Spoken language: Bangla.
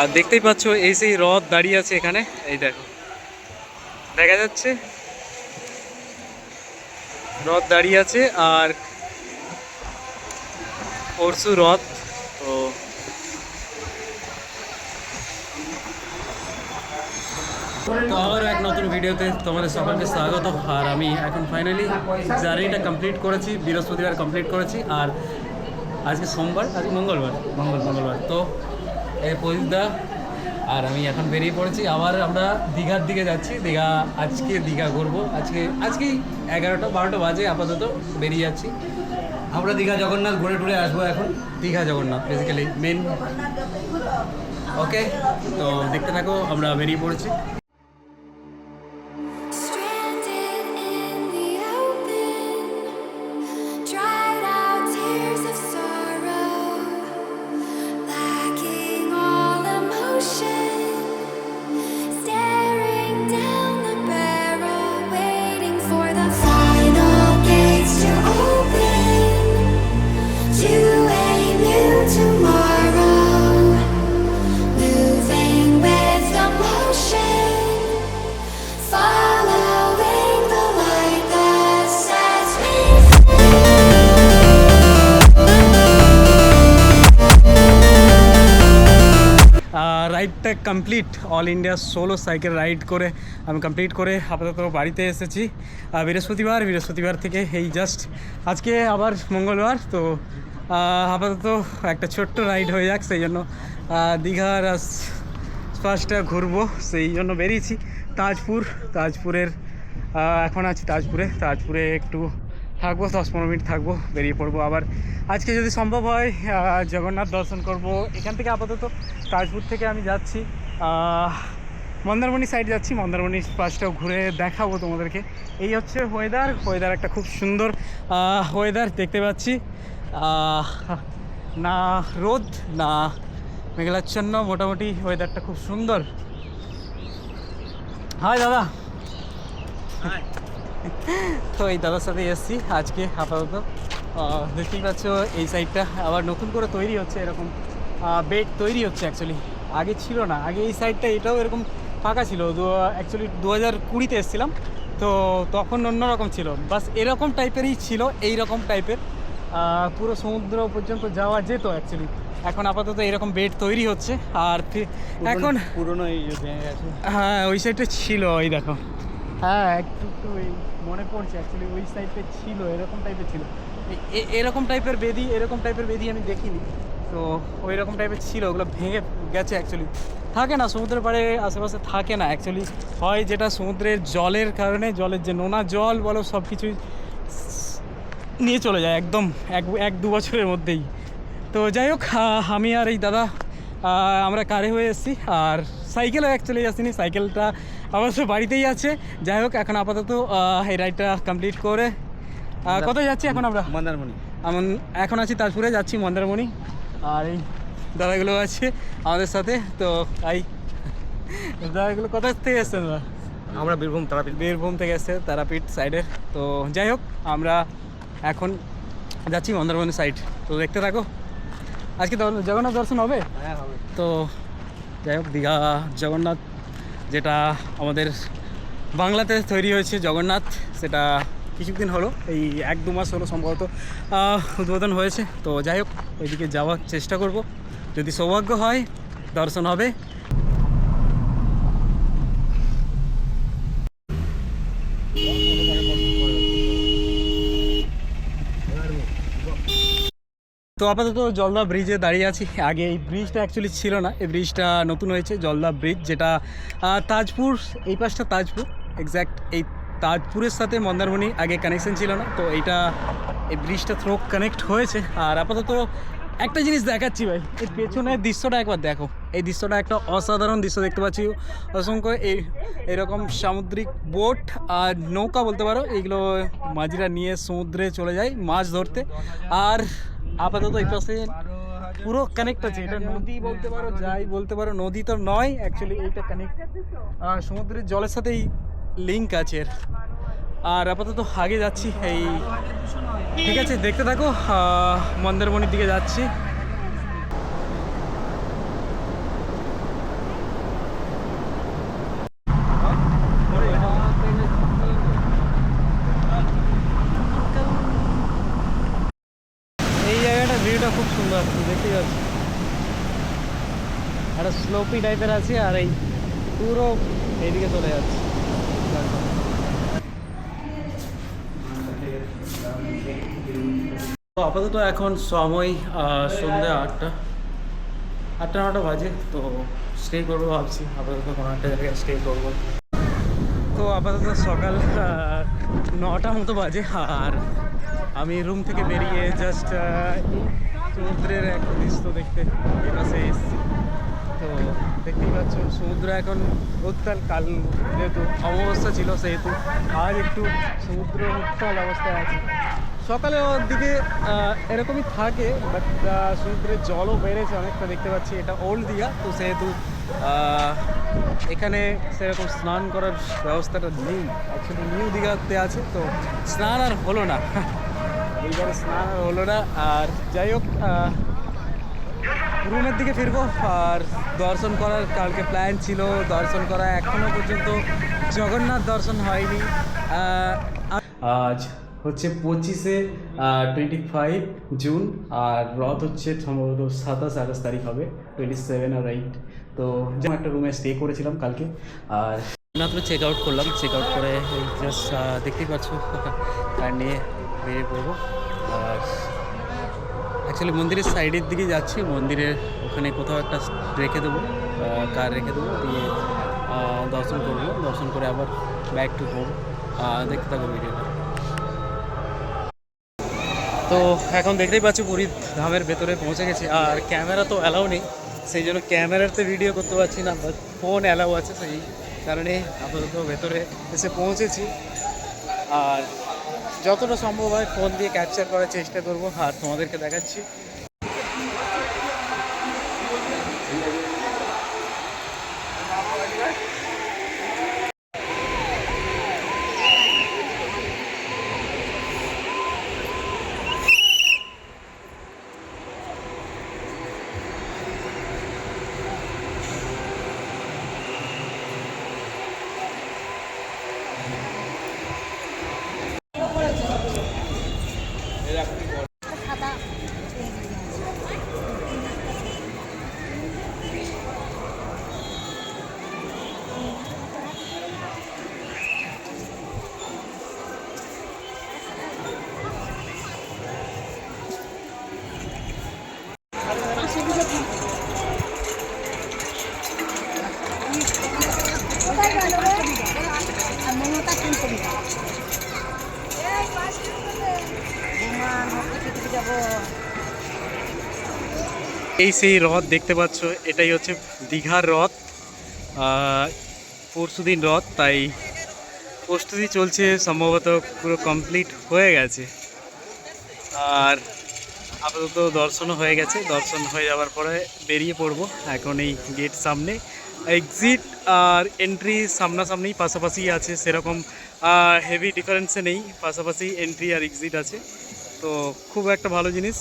আর দেখতেই পাচ্ছ এই সেই রথ দাঁড়িয়ে আছে এখানে, এই দেখো দেখা যাচ্ছে রথ দাঁড়িয়ে আছে। আর পরশু রথ, তো আবার এক নতুন ভিডিওতে তোমাদের সকলকে স্বাগত। আর আমি এখন ফাইনালি জার্নিটা কমপ্লিট করেছি, বৃহস্পতিবার কমপ্লিট করেছি। আর আজকে সোমবার, আজকে মঙ্গলবার তো এই পরিদা আর আমি এখন বেরিয়ে পড়েছি। আবার আমরা দীঘার দিকে যাচ্ছি। আজকে দীঘা ঘুরবো। আজকেই 11টা-12টা বাজে, আপাতত বেরিয়ে যাচ্ছি আমরা। দীঘা জগন্নাথ ঘুরে টুরে আসবো এখন। Digha Jagannath basically main. Okay, তো দেখতে থাকো, আমরা বেরিয়ে পড়েছি। রাইডটা complete, all India solo cycle ride করে আমি কমপ্লিট করে আপাতত বাড়িতে এসেছি। বৃহস্পতিবার থেকে এই জাস্ট আজকে আবার মঙ্গলবার, তো আপাতত একটা ছোট্ট রাইড হয়ে যাক, সেই জন্য দীঘার ফার্স্টটা ঘুরবো, সেই জন্য বেরিয়েছি। তাজপুরের এখন আছি তাজপুরে একটু থাকবো, 10-15 মিনিট থাকবো, বেরিয়ে পড়বো আবার। আজকে যদি সম্ভব হয় জগন্নাথ দর্শন করব। এখান থেকে আপাতত তাজপুর থেকে আমি যাচ্ছি মন্দারমণি সাইড যাচ্ছি। মন্দারমণি পাশটাও ঘুরে দেখাবো তোমাদেরকে। এই হচ্ছে ওয়েদার একটা খুব সুন্দর ওয়েদার দেখতে পাচ্ছি। না রোদ না মেঘাচ্ছন্ন, মোটামুটি ওয়েদারটা খুব সুন্দর। হাই দাদা। তো এই দাদার সাথে এসেছি আজকে আপাতত। দেখতেই পাচ্ছ এই সাইডটা আবার নতুন করে তৈরি হচ্ছে, এরকম বেড তৈরি হচ্ছে। অ্যাকচুয়ালি আগে ছিল না, আগে এই সাইডটা এটাও এরকম ফাঁকা ছিল। অ্যাকচুয়ালি 2020-তে এসেছিলাম, তো তখন অন্যরকম ছিল, বাস এরকম টাইপেরই ছিল, এইরকম টাইপের পুরো সমুদ্র পর্যন্ত যাওয়া যেত অ্যাকচুয়ালি। এখন আপাতত এরকম বেড তৈরি হচ্ছে। আর এখন পুরোনো হ্যাঁ ওই সাইডটা ছিল, ওই দেখো, হ্যাঁ একটু মনে পড়ছে। অ্যাকচুয়ালি ওই সাইডে ছিল, এরকম টাইপের ছিল, এরকম টাইপের বেদি আমি দেখিনি। তো ওই রকম টাইপের ছিল, ওগুলো ভেঙে গেছে। অ্যাকচুয়ালি থাকে না সমুদ্রের পাড়ে, আশেপাশে থাকে না অ্যাকচুয়ালি, হয় যেটা সমুদ্রের জলের কারণে, জলের যে নোনা জল বলো সব কিছুই নিয়ে চলে যায় একদম 1-2 বছরের মধ্যেই। তো যাই হোক, আমি আর এই দাদা আমরা কারে হয়ে এসেছি, আর সাইকেলও অ্যাকচুয়ালি আসিনি, সাইকেলটা অবশ্য বাড়িতেই আছে। যাই হোক, এখন আপাতত এই রাইডটা কমপ্লিট করে কোথায় যাচ্ছি এখন আমরা? মন্দারমণি। এখন আছি তাজপুরে, যাচ্ছি মন্দারমণি। আর এই দাদাগুলো আছে আমাদের সাথে। তো এই দাদাগুলো কোথা থেকে এসছেন? আমরা বীরভূম থেকে এসছে, তারাপীঠ সাইডের। তো যাই হোক, আমরা এখন যাচ্ছি মন্দারমণি সাইড, তো দেখতে থাকো। আজকে জগন্নাথ দর্শন হবে। হ্যাঁ হবে। তো যাই হোক, দীঘা জগন্নাথ যেটা আমাদের বাংলাতে তৈরি হয়েছে জগন্নাথ, সেটা কিছুদিন হলো, এই 1-2 মাস হলো সম্ভবত উদ্বোধন হয়েছে। তো যাই হোক, ওইদিকে যাওয়ার চেষ্টা করব, যদি সৌভাগ্য হয় দর্শন হবে। তো আপাতত জলদা ব্রিজে দাঁড়িয়ে আছি। আগে এই ব্রিজটা অ্যাকচুয়ালি ছিল না, এই ব্রিজটা নতুন হয়েছে, জলদা ব্রিজ, যেটা তাজপুর, এই পাশটা তাজপুর এক্স্যাক্ট। এই তাজপুরের সাথে মন্দারমণি আগে কানেকশন ছিল না, তো এই ব্রিজটা থ্রো কানেক্ট হয়েছে। আর আপাতত একটা জিনিস দেখাচ্ছি ভাই, এই পেছনের দৃশ্যটা একবার দেখো। এই দৃশ্যটা একটা অসাধারণ দৃশ্য দেখতে পাচ্ছি। অসংখ্য এরকম সামুদ্রিক বোট আর নৌকা বলতে পারো, এইগুলো মাঝিরা নিয়ে সমুদ্রে চলে যায় মাছ ধরতে। আর আপাতত এই পাশে পুরো কানেক্ট আছে, এটা নদী বলতে পারো, যাই বলতে পারো, নদী তো নয় অ্যাকচুয়ালি, এইটা কানেক্ট সমুদ্রের জলের সাথেই লিঙ্ক আছে। আর আপাতত আগে যাচ্ছি, এই ঠিক আছে দেখতে থাকো, মন্দারমণির দিকে যাচ্ছি। একটা স্লোপি টাইপের আছে, আর এই পুরো এইদিকে চলে যাচ্ছে। তো আপাতত এখন সময় সন্ধ্যে 8টা 9টা বাজে। তো স্টে করবো ভাবছি, আপাতত কোনো একটা জায়গায় স্টে করবো। তো আপাতত সকাল 9টা মতো বাজে, আর আমি রুম থেকে বেরিয়ে জাস্ট সমুদ্রের এক দৃশ্য দেখতে এই পাশে এসেছি। তো দেখতেই পাচ্ছ সমুদ্র এখন উত্তাল, কাল যেহেতু অমাবস্যা ছিল সেহেতু আজ একটু সমুদ্র উত্তাল অবস্থায় আছে। সকালে ওর দিকে এরকমই থাকে, বাট সমুদ্রের জলও বেড়েছে অনেকটা দেখতে পাচ্ছি। এটা ওল্ড দীঘা, তো সেহেতু এখানে সেরকম স্নান করার ব্যবস্থাটা নেই। অ্যাকচুয়ালি নিউ দীঘাতে আছে, তো স্নান আর হলো না এইবারে স্নান আর হলো না। আর যাই হোক, রুমের দিকে ফিরবো। আর দর্শন করার কালকে প্ল্যান ছিল, দর্শন করা এখনও পর্যন্ত জগন্নাথ দর্শন হয়নি। আজ হচ্ছে 25 জুন, আর রথ হচ্ছে সম্ভবত 27 তারিখ হবে, 27 আর 8। তো যেমন একটা রুমে স্টে করেছিলাম কালকে, আর মাত্র চেক আউট করলাম। চেক আউট করে জাস্ট দেখতেই পাচ্ছ কার নিয়ে বেরিয়ে পড়বো। আর অ্যাকচুয়ালি মন্দিরের সাইডের দিকে যাচ্ছি, মন্দিরের ওখানে কোথাও একটা রেখে দেবো, কার রেখে দেবো, দিয়ে দর্শন করবো। দর্শন করে আবার ব্যাক টু হোম। দেখতে থাকবো ভিডিওটা। তো এখন দেখতেই পাচ্ছি পুরী ধামের ভেতরে পৌঁছে গেছি, আর ক্যামেরা তো অ্যালাউ নেই, সেই জন্য ক্যামেরাতে ভিডিও করতে পারছি না, বাট ফোন অ্যালাউ আছে, সেই কারণে আপাতত ভেতরে এসে পৌঁছেছি। আর যতটা সম্ভব হয় ফোন দিয়ে ক্যাপচার করার চেষ্টা করবো, আর তোমাদেরকে দেখাচ্ছি। এই সেই রথ দেখতে পাচ্ছ, এটাই হচ্ছে দীঘার রথ। পরশুদিন রথ, তাই প্রস্তুতি চলছে, সম্ভবত পুরো কমপ্লিট হয়ে গেছে। আর আপাতত দর্শনও হয়ে গেছে, দর্শন হয়ে যাওয়ার পরে বেরিয়ে পড়বো। এখন এই গেট সামনে এক্সিট আর এন্ট্রি সামনাসামনি পাশাপাশি আছে, সেরকম হেভি ডিফারেন্সে নেই, পাশাপাশি এন্ট্রি আর এক্সিট আছে। তো খুব একটা ভালো জিনিস।